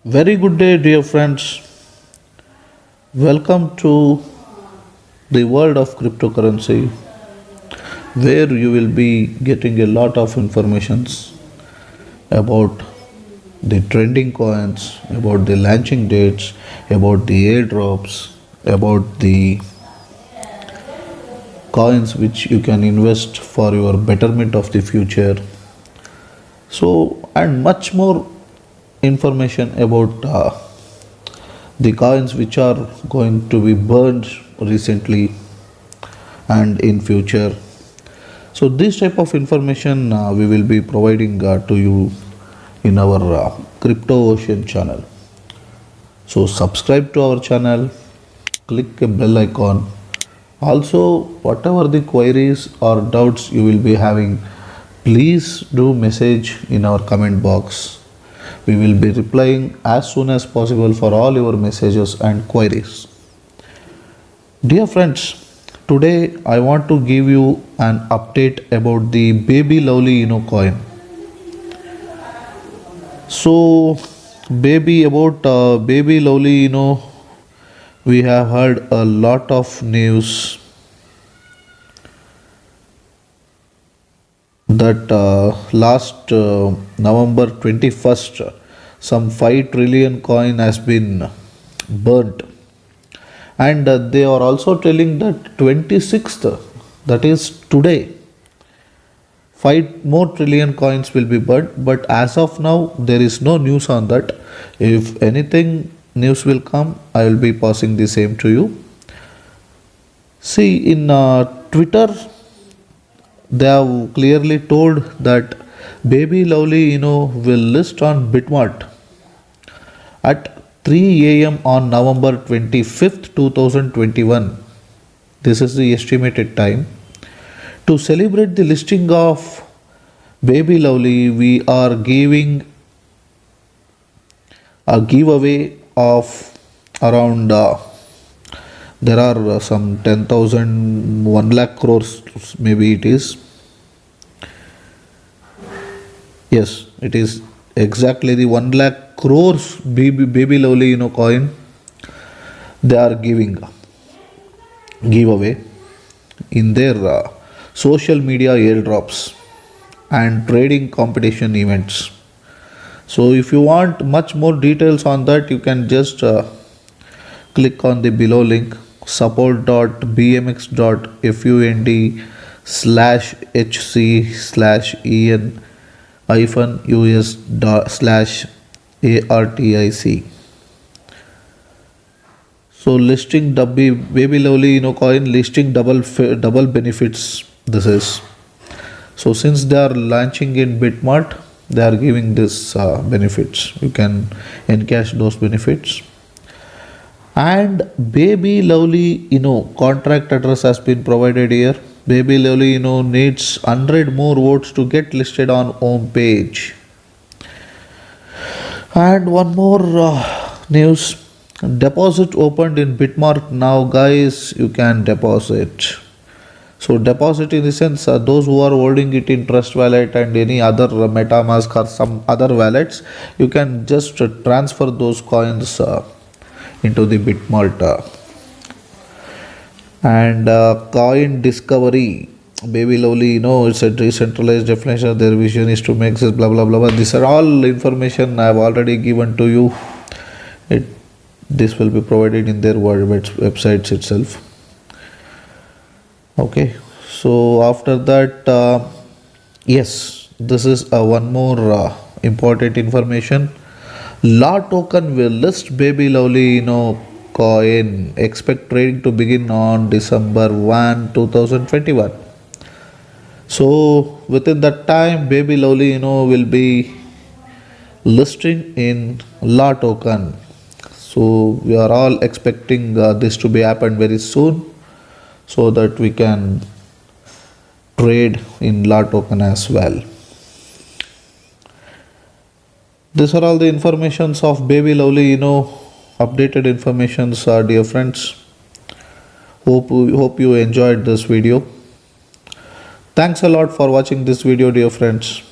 Very good day, dear friends. Welcome to the world of cryptocurrency, where you will be getting a lot of informations about the trending coins, about the launching dates, about the airdrops, about the coins which you can invest for your betterment of the future. So, and much more information about the coins which are going to be burned recently and in future. So this type of information we will be providing to you in our crypto ocean channel. So subscribe to our channel, click a bell icon. Also, whatever the queries or doubts you will be having, please do message in our comment box. We will be replying as soon as possible for all your messages and queries. Dear friends, today I want to give you an update about the Baby Lovely coin. So, Baby Lovely we have heard a lot of news that last November 21st, some 5 trillion coin has been burnt. And they are also telling that 26th, that is today, 5 more trillion coins will be burnt. But as of now, there is no news on that. If anything news will come, I will be passing the same to you. See, in Twitter, they have clearly told that Baby Lovely will list on Bitmart at 3 a.m. on November 25th, 2021. This is the estimated time. To celebrate the listing of Baby Lovely, we are giving a giveaway of around there are some 10,000, 1 lakh crores, maybe it is. Yes, it is exactly the 1 lakh crores baby Lovely coin they are giving giveaway in their social media airdrops and trading competition events. So if you want much more details on that, you can just click on the below link support.bmx.fund/hc/en -us/artic. So listing baby lovely coin listing double benefits. This is so since they are launching in Bitmart, they are giving this benefits. You can encash those benefits. And Baby Lovely contract address has been provided here. Baby Lovely needs 100 more votes to get listed on home page. And one more news, deposit opened in Bitmart now, guys. You can deposit. So deposit in the sense those who are holding it in Trust Wallet and any other MetaMask or some other wallets, you can just transfer those coins into the Bitmart. And coin discovery, Baby Lovely it's a decentralized definition. Their vision is to make this blah blah blah blah. These are all information I have already given to you. This will be provided in their websites itself. Okay, so after that, yes, this is one more important information. Law token will list Baby Lovely coin. Expect trading to begin on December 1, 2021. So within that time, Baby Lovely will be listing in Law token. So we are all expecting this to be happen very soon, so that we can trade in Law token as well. These are all the informations of Baby Lovely updated informations, dear friends. Hope you enjoyed this video. Thanks a lot for watching this video, dear friends.